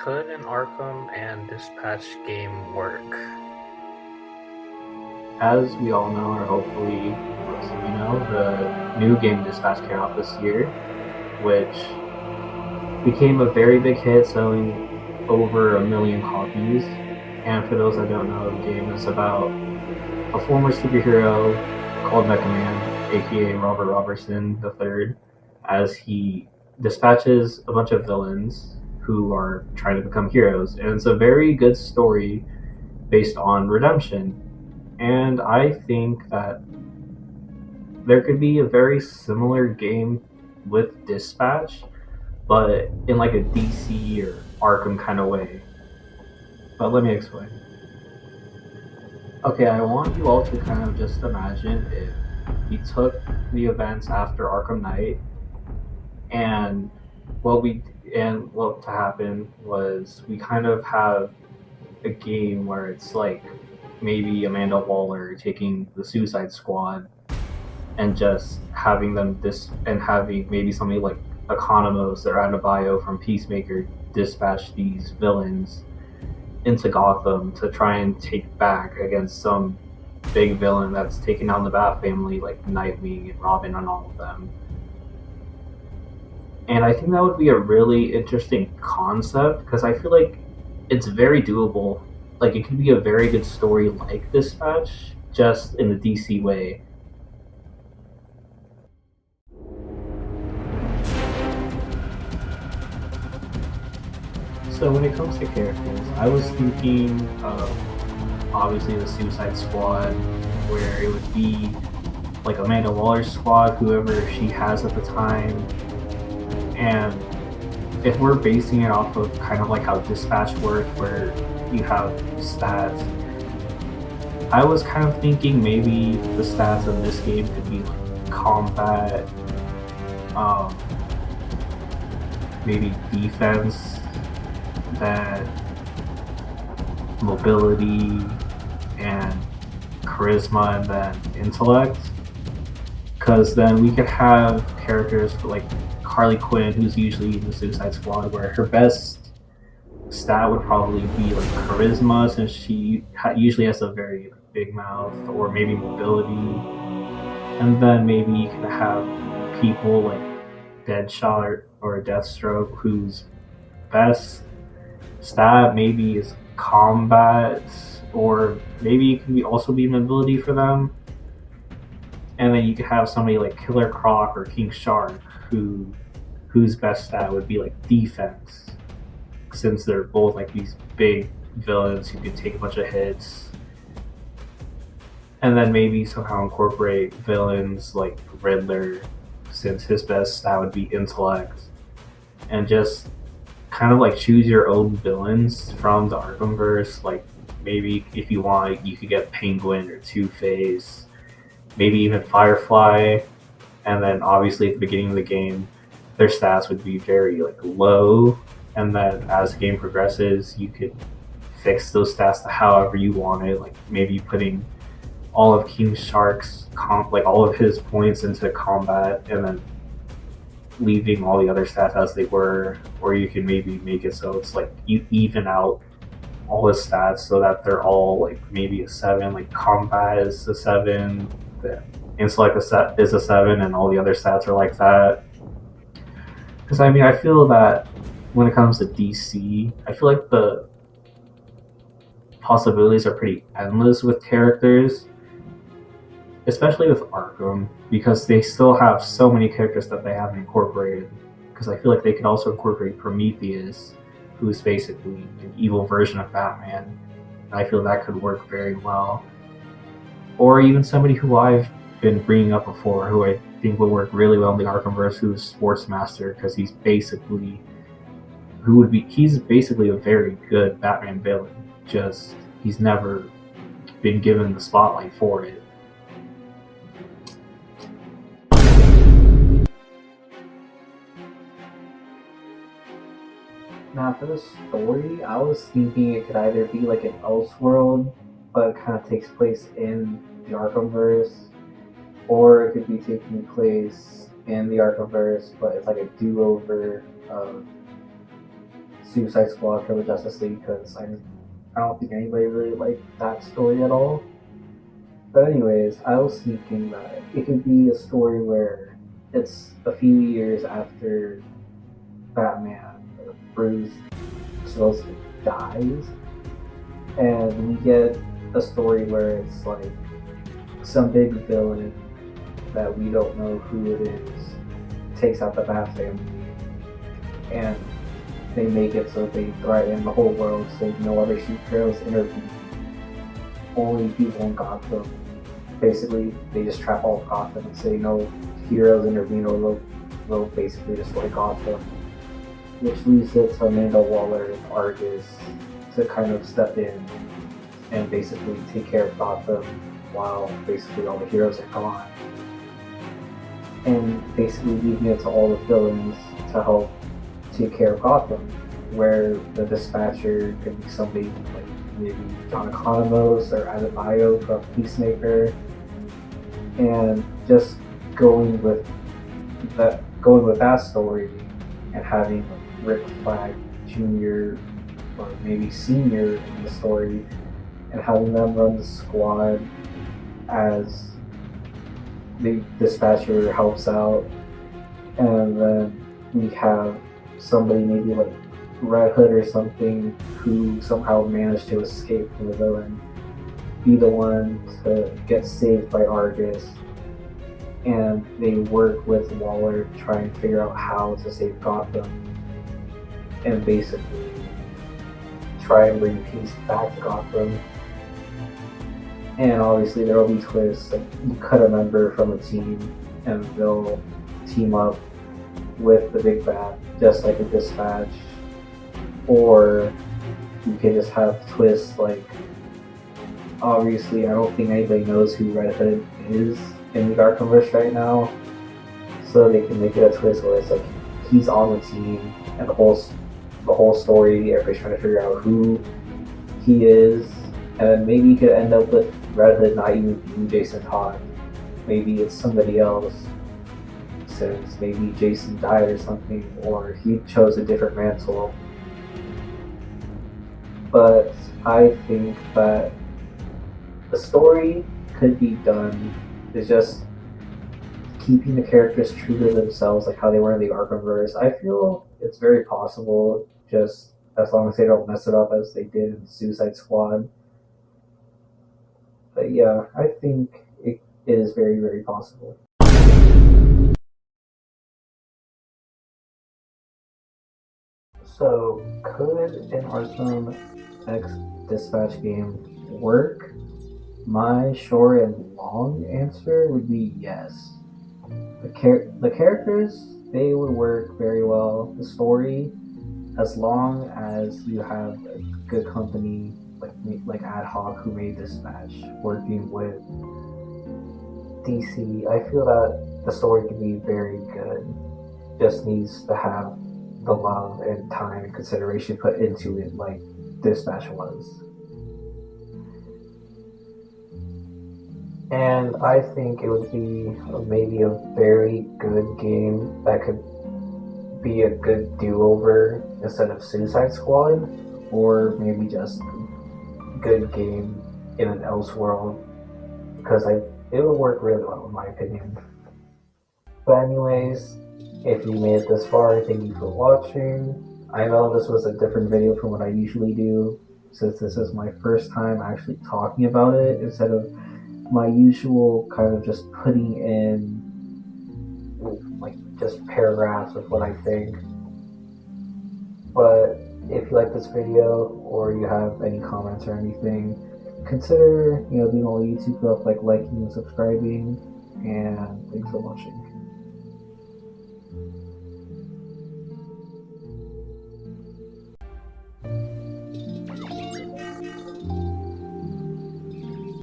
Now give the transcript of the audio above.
Could an Arkham and Dispatch game work? As we all know, or hopefully most of you know, the new game Dispatch came out this year, which became a very big hit, selling over 1 million copies. And for those that don't know, the game is about a former superhero called Mecha Man, aka Robert Robertson III, as he dispatches a bunch of villains who are trying to become heroes. And it's a very good story based on redemption. And I think that there could be a very similar game with Dispatch, but in like a DC or Arkham kind of way. But let me explain. Okay, I want you all to kind of just imagine if we took the events after Arkham Knight and what we and what to happen was we kind of have a game where it's like maybe Amanda Waller taking the Suicide Squad and just having them and having maybe somebody like Economos or Adebayo from Peacemaker dispatch these villains into Gotham to try and take back against some big villain that's taken down the Bat family like Nightwing and Robin and all of them. And I think that would be a really interesting concept because I feel like it's very doable. Like it could be a very good story like Dispatch, just in the DC way. So when it comes to characters, I was thinking of obviously the Suicide Squad, where it would be like Amanda Waller's squad, whoever she has at the time, and if we're basing it off of kind of like how Dispatch worked, where you have stats, I was kind of thinking maybe the stats in this game could be like combat, um, maybe defense, that mobility and charisma, and then intellect. Because then we could have characters like Harley Quinn, who's usually in the Suicide Squad, where her best stat would probably be like charisma, since she usually has a very big mouth, or maybe mobility. And then maybe you can have people like Deadshot or Deathstroke, whose best stat maybe is combat, or maybe it can also be mobility for them. And then you could have somebody like Killer Croc or King Shark, whose best stat would be like defense, since they're both like these big villains who can take a bunch of hits. And then maybe somehow incorporate villains like Riddler, since his best stat would be intellect, and just kind of like choose your own villains from the Arkhamverse. Like maybe if you want, you could get Penguin or Two Face, maybe even Firefly, and then obviously at the beginning of the game, their stats would be very like low, and then as the game progresses, you could fix those stats to however you want it. Like maybe putting all of King Shark's like all of his points into combat, and then leaving all the other stats as they were, or you can maybe make it so it's like you even out all his stats so that they're all like maybe a 7, like combat is a 7, the intellect is a 7, and all the other stats are like that. Because I mean, I feel that when it comes to DC, I feel like the possibilities are pretty endless with characters, especially with Arkham, because they still have so many characters that they haven't incorporated. Because I feel like they could also incorporate Prometheus, who's basically an evil version of Batman. I feel that could work very well. Or even somebody who I've been bringing up before, who I think would work really well in the Arkhamverse, who's Sportsmaster, because he's basically a very good Batman villain. Just he's never been given the spotlight for it. Now, for the story, I was thinking it could either be like an Elseworld, but it kind of takes place in the Arkhamverse, or it could be taking place in the Arkhamverse, but it's like a do-over of Suicide Squad for the Justice League because I don't think anybody really liked that story at all. But anyways, I was thinking that it could be a story where it's a few years after Batman, Bruce supposedly dies, and we get a story where it's like some big villain that we don't know who it is takes out the Bat family, and they make it so they threaten the whole world so no other superheroes intervene. Only people in Gotham. Basically, they just trap all of Gotham and say no heroes intervene or they'll basically destroy Gotham. Which leads it to Amanda Waller and Argus to kind of step in and basically take care of Gotham while basically all the heroes are gone. And basically leaving it to all the villains to help take care of Gotham, where the dispatcher could be somebody like maybe John Economos or Adebayo from Peacemaker, and just going with that story and having Rick Flag Jr. or maybe Senior in the story, and having them run the squad as the dispatcher helps out, and then we have somebody maybe like Red Hood or something who somehow managed to escape from the villain be the one to get saved by Argus, and they work with Waller to try and figure out how to save Gotham and basically try and bring peace back to Gotham. And obviously there will be twists, like you cut a member from a team and they'll team up with the Big Bat, just like a Dispatch. Or you could just have twists like, obviously I don't think anybody knows who Red Hood is in the Arkhamverse right now, so they can make it a twist where it's like he's on the team and the whole story everybody's trying to figure out who he is, and maybe you could end up with Red Hood not even being Jason Todd. Maybe it's somebody else, since maybe Jason died or something, or he chose a different mantle. But I think that the story could be done. It's just keeping the characters true to themselves, like how they were in the Arkhamverse. I feel it's very possible, just as long as they don't mess it up as they did in Suicide Squad. But yeah, I think it is very, very possible. So, could an Arkham X Dispatch game work? My short and long answer would be yes. The characters, they would work very well. The story, as long as you have a good company like Ad Hoc who made Dispatch working with DC, I feel that the story can be very good. Just needs to have the love and time and consideration put into it like Dispatch was. And I think it would be maybe a very good game that could be a good do-over instead of Suicide Squad, or maybe just a good game in an Elseworld, because it would work really well in my opinion. But anyways, if you made it this far, thank you for watching. I know this was a different video from what I usually do, since this is my first time actually talking about it instead of my usual kind of just putting in like just paragraphs of what I think. But if you like this video or you have any comments or anything, consider doing all the YouTube stuff like liking and subscribing, and thanks for watching.